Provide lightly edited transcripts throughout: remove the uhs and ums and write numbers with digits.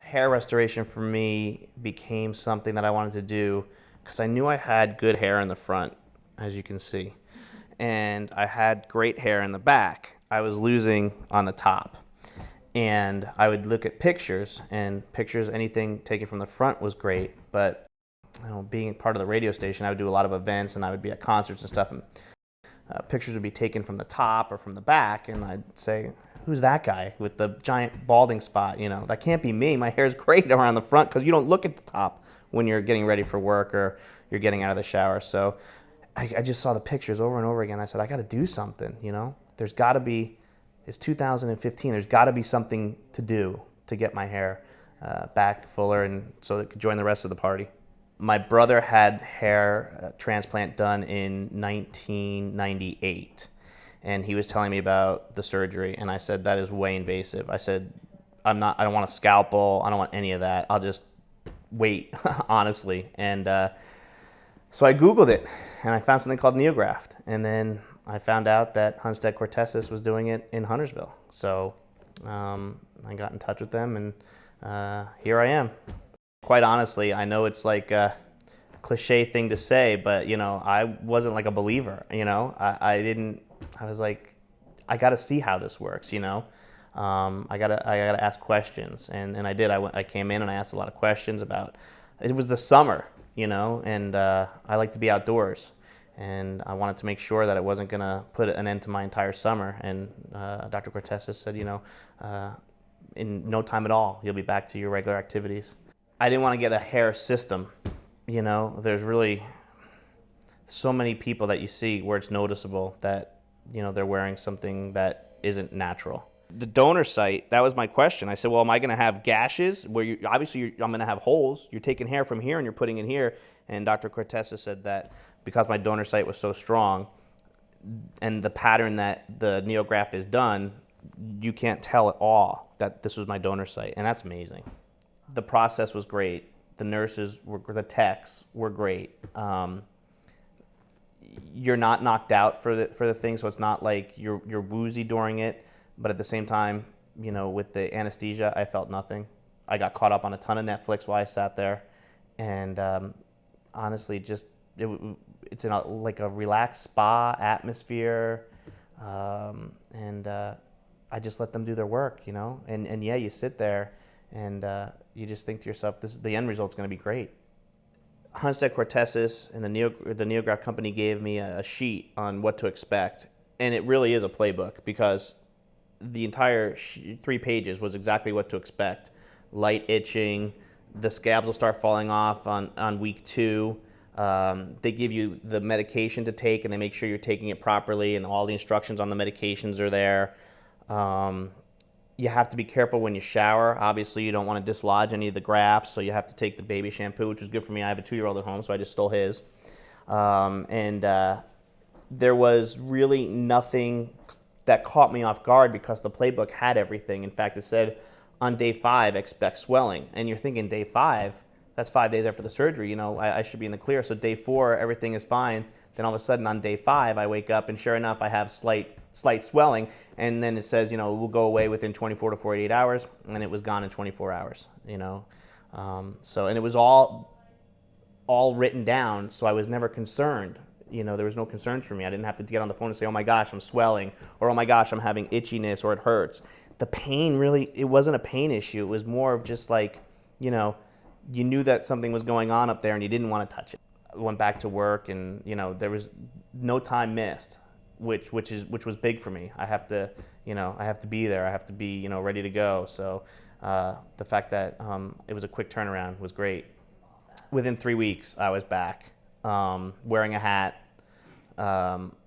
Hair restoration for me became something that I wanted to do because I knew I had good hair in the front, as you can see, and I had great hair in the back. I was losing on the top. And I would look at pictures, and pictures, anything taken from the front was great, but being part of the radio station, I would do a lot of events, and I would be at concerts and stuff, and pictures would be taken from the top or from the back, and I'd say, who's that guy with the giant balding spot? That can't be me. My hair's great around the front, because you don't look at the top when you're getting ready for work or you're getting out of the shower. So I just saw the pictures over and over again. I said, I got to do something, There's got to be, it's 2015, there's got to be something to do to get my hair back fuller and so it could join the rest of the party. My brother had hair transplant done in 1998, and he was telling me about the surgery, and I said, that is way invasive. I said, I don't want a scalpel, I don't want any of that. I'll just wait, honestly. And so I Googled it, and I found something called NeoGraft, and then I found out that Hunstead Cortesas was doing it in Huntersville. So I got in touch with them, and here I am. Quite honestly, I know it's like a cliche thing to say, but I wasn't like a believer. I was like, I got to see how this works. I gotta ask questions, and I did. I came in and I asked a lot of questions about. It was the summer, and I like to be outdoors. And I wanted to make sure that it wasn't going to put an end to my entire summer. And Dr. Cortesas said, in no time at all, you'll be back to your regular activities. I didn't want to get a hair system. There's really so many people that you see where it's noticeable that, they're wearing something that isn't natural. The donor site, that was my question. I said, well, am I going to have gashes where I'm going to have holes? You're taking hair from here and you're putting it here. And Dr. Cortesas said that because my donor site was so strong and the pattern that the NeoGraft is done, you can't tell at all that this was my donor site. And that's amazing. The process was great. The nurses, the techs were great. You're not knocked out for the thing, so it's not like you're woozy during it. But at the same time, with the anesthesia, I felt nothing. I got caught up on a ton of Netflix while I sat there. And honestly, it's in a relaxed spa atmosphere. And I just let them do their work, And yeah, you sit there and you just think to yourself, the end result's going to be great. Hunstead Cortesas and the NeoGraft company gave me a sheet on what to expect. And it really is a playbook, because the entire 3 pages was exactly what to expect. Light itching, the scabs will start falling off on week 2. They give you the medication to take, and they make sure you're taking it properly, and all the instructions on the medications are there. You have to be careful when you shower. Obviously, you don't want to dislodge any of the grafts, so you have to take the baby shampoo, which was good for me. I have a 2-year-old at home, so I just stole his. There was really nothing that caught me off guard, because the playbook had everything. In fact, it said on day 5, expect swelling. And you're thinking, day 5? That's 5 days after the surgery. I should be in the clear. So day 4, everything is fine. Then all of a sudden on day 5, I wake up and sure enough, I have slight swelling. And then it says, it will go away within 24 to 48 hours. And it was gone in 24 hours, and it was all written down. So I was never concerned. There was no concerns for me. I didn't have to get on the phone and say, oh my gosh, I'm swelling, or oh my gosh, I'm having itchiness, or it hurts. The pain really, it wasn't a pain issue. It was more of just like, you knew that something was going on up there and you didn't want to touch it. I went back to work, and, there was no time missed, which was big for me. I have to be there. I have to be, ready to go. So the fact that it was a quick turnaround was great. Within 3 weeks, I was back. Wearing a hat,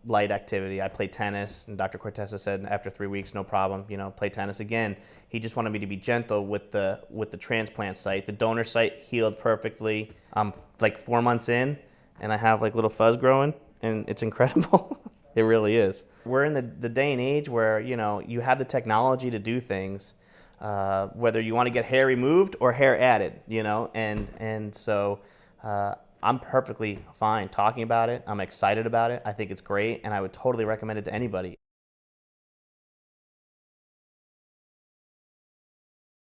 light activity. I played tennis, and Dr. Cortesas said after 3 weeks, no problem, play tennis again. He just wanted me to be gentle with the transplant site. The donor site healed perfectly. I'm like 4 months in, and I have like little fuzz growing, and it's incredible. It really is. We're in the day and age where, you have the technology to do things, whether you want to get hair removed or hair added, and so I'm perfectly fine talking about it. I'm excited about it. I think it's great, and I would totally recommend it to anybody.